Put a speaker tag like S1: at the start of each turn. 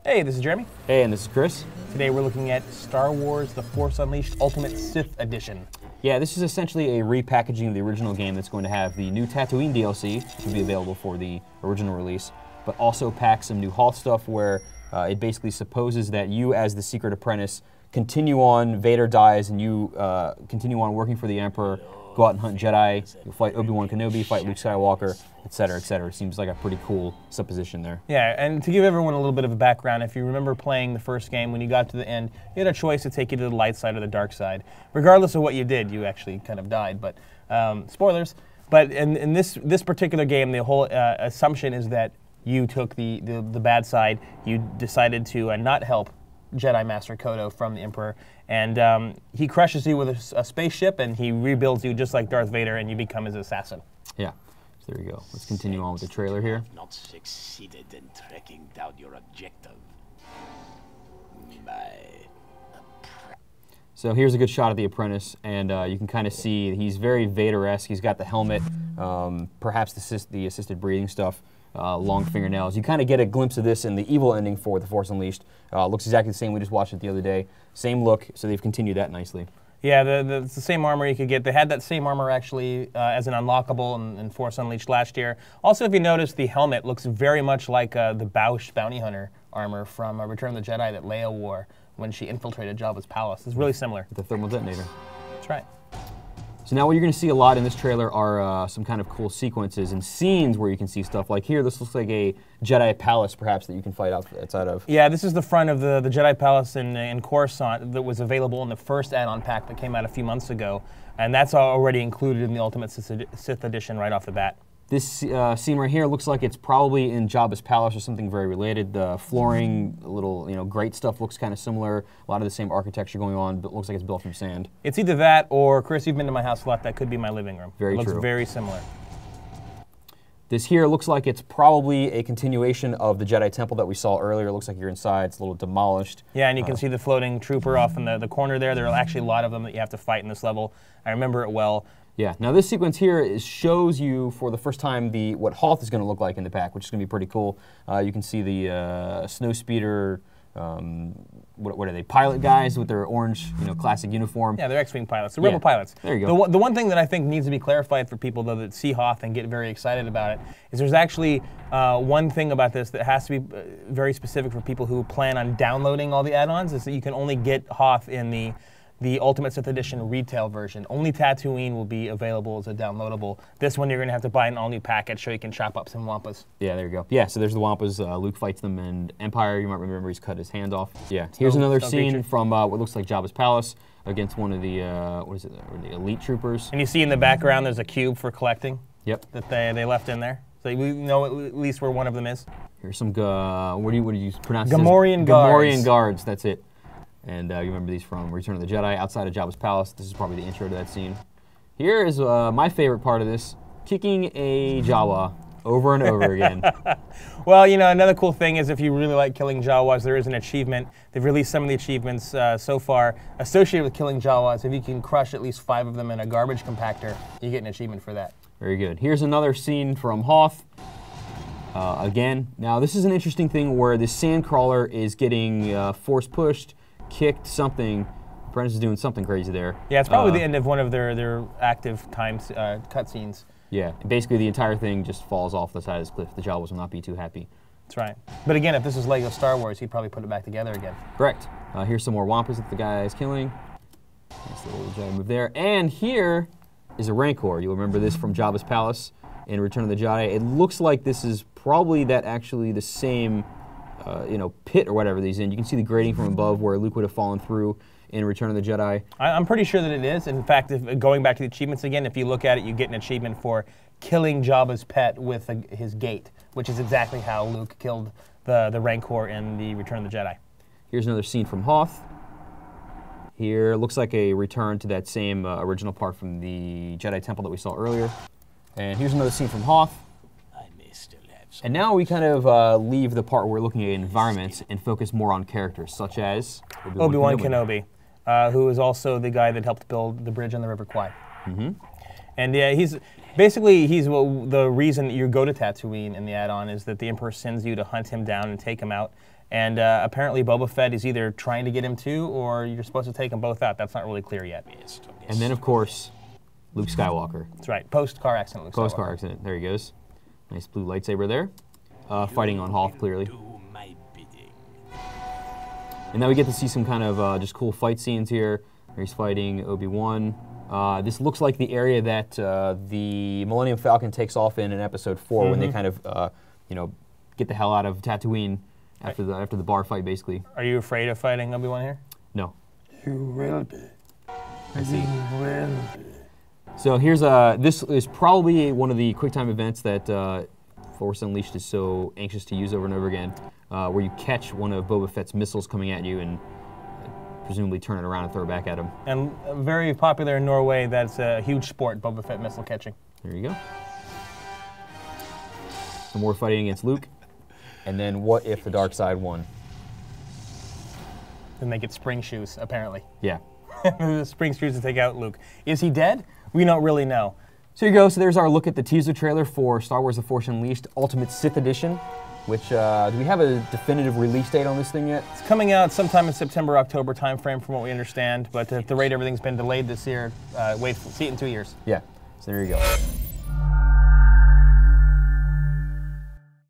S1: Hey, this is Jeremy.
S2: Hey, and this is Chris.
S1: Today we're looking at Star Wars The Force Unleashed Ultimate Sith Edition.
S2: Yeah, this is essentially a repackaging of the original game that's going to have the new Tatooine DLC, which will be available for the original release, but also pack some new Hoth stuff where it basically supposes that you, as the secret apprentice, continue on, Vader dies, and you continue on working for the Emperor, go out and hunt Jedi, you fight Obi-Wan Kenobi, fight Luke Skywalker, etc., etc. Seems like a pretty cool supposition there.
S1: Yeah, and to give everyone a little bit of a background, if you remember playing the first game, when you got to the end, you had a choice to take you to the light side or the dark side. Regardless of what you did, you actually kind of died, but spoilers. But in this particular game, the whole assumption is that you took the bad side. You decided to not help Jedi Master Kodo from the Emperor, and he crushes you with a spaceship, and he rebuilds you just like Darth Vader, and you become his assassin.
S2: Yeah, so there you go. Let's continue on with the trailer here.
S3: Not succeeded in tracking down your objective.
S2: So here's a good shot of the apprentice, and you can kind of see he's very Vader-esque. He's got the helmet, perhaps the assisted breathing stuff. Long fingernails. You kind of get a glimpse of this in the evil ending for The Force Unleashed. Looks exactly the same. We just watched it the other day. Same look, so they've continued that nicely. Yeah,
S1: it's the same armor you could get. They had that same armor actually as an unlockable in Force Unleashed last year. Also, if you notice, the helmet looks very much like the Bausch bounty hunter armor from Return of the Jedi that Leia wore when she infiltrated Jabba's palace. It's really similar.
S2: The thermal detonator.
S1: That's right.
S2: So now what you're going to see a lot in this trailer are some kind of cool sequences and scenes where you can see stuff. Like here, this looks like a Jedi palace, perhaps, that you can fight outside of.
S1: Yeah, this is the front of the Jedi Palace in Coruscant that was available in the first add-on pack that came out a few months ago. And that's already included in the Ultimate Sith Edition right off the bat.
S2: This scene right here looks like it's probably in Jabba's palace or something very related. The flooring, a little grate stuff looks kind of similar. A lot of the same architecture going on, but it looks like it's built from sand.
S1: It's either that or, Chris, you've been to my house a lot. That could be my living room.
S2: Very
S1: true. It looks very similar.
S2: This here looks like it's probably a continuation of the Jedi Temple that we saw earlier. It looks like you're inside. It's a little demolished.
S1: Yeah, and you can see the floating trooper off in the corner there. There are actually a lot of them that you have to fight in this level. I remember it well.
S2: Yeah, now this sequence here shows you for the first time what Hoth is going to look like in the pack, which is going to be pretty cool. You can see the snowspeeder, what are they, pilot guys with their orange, classic uniform.
S1: Yeah, they're X-Wing pilots, the Rebel pilots.
S2: There you go.
S1: The one thing that I think needs to be clarified for people, though, that see Hoth and get very excited about it, is there's actually one thing about this that has to be very specific for people who plan on downloading all the add-ons, is that you can only get Hoth in the Ultimate Sith Edition retail version. Only Tatooine will be available as a downloadable. This one you're going to have to buy an all-new package so you can chop up some Wampas.
S2: Yeah, there you go. Yeah, so there's the Wampas. Luke fights them in Empire. You might remember he's cut his hand off. Yeah, here's another scene from what looks like Jabba's palace against one of the, the elite troopers.
S1: And you see in the background there's a cube for collecting.
S2: Yep.
S1: That they left in there. So we know at least where one of them is.
S2: Here's some, what do you pronounce
S1: Gamorrean guards.
S2: Gamorrean guards, that's it. And you remember these from Return of the Jedi, outside of Jabba's palace. This is probably the intro to that scene. Here is my favorite part of this, kicking a Jawa over and over again.
S1: Well, another cool thing is if you really like killing Jawas, there is an achievement. They've released some of the achievements so far associated with killing Jawas. If you can crush at least 5 of them in a garbage compactor, you get an achievement for that.
S2: Very good. Here's another scene from Hoth. Again, now this is an interesting thing where the sandcrawler is getting force pushed, kicked, something. Apprentice is doing something crazy there.
S1: Yeah, it's probably the end of one of their active times cutscenes.
S2: Yeah, basically the entire thing just falls off the side of this cliff. The Jawas will not be too happy.
S1: That's right. But again, if this is Lego Star Wars, he'd probably put it back together again.
S2: Correct. Here's some more Wampas that the guy is killing. Nice little Jedi move there. And here is a Rancor. You'll remember this from Jabba's palace in Return of the Jedi. It looks like this is probably actually the same pit or whatever these in. You can see the grating from above where Luke would have fallen through in Return of the Jedi.
S1: I'm pretty sure that it is. In fact, going back to the achievements again, if you look at it, you get an achievement for killing Jabba's pet with his gate, which is exactly how Luke killed the Rancor in the Return of the Jedi.
S2: Here's another scene from Hoth. Here looks like a return to that same original part from the Jedi Temple that we saw earlier. And here's another scene from Hoth. And now we kind of leave the part where we're looking at environments and focus more on characters, such as
S1: Obi-Wan Kenobi, who is also the guy that helped build the bridge on the River Kwai. Mm-hmm. And yeah, he's the reason you go to Tatooine in the add-on is that the Emperor sends you to hunt him down and take him out. And apparently Boba Fett is either trying to get him too, or you're supposed to take them both out. That's not really clear yet.
S2: And then, of course, Luke Skywalker.
S1: That's right. Post-car accident Luke Skywalker.
S2: Post-car accident. There he goes. Nice blue lightsaber there. Fighting on Hoth, clearly.
S3: Do my bidding.
S2: And now we get to see some kind of just cool fight scenes here. He's fighting Obi-Wan. This looks like the area that the Millennium Falcon takes off in Episode 4 when they kind of, get the hell out of Tatooine after the bar fight, basically.
S1: Are you afraid of fighting Obi-Wan here?
S2: No.
S4: You will be.
S2: I see.
S4: You will be.
S2: So here's this is probably one of the QuickTime events that Force Unleashed is so anxious to use over and over again, where you catch one of Boba Fett's missiles coming at you and presumably turn it around and throw it back at him.
S1: And very popular in Norway. That's a huge sport, Boba Fett missile catching.
S2: There you go. Some more fighting against Luke. And then what if the dark side won?
S1: Then they get spring shoes, apparently.
S2: Yeah.
S1: The spring shoes to take out Luke. Is he dead? We don't really know.
S2: So here you go. So there's our look at the teaser trailer for Star Wars The Force Unleashed Ultimate Sith Edition, which, do we have a definitive release date on this thing yet?
S1: It's coming out sometime in September, October timeframe from what we understand, but at the rate everything's been delayed this year, see it in 2 years.
S2: Yeah. So there you go.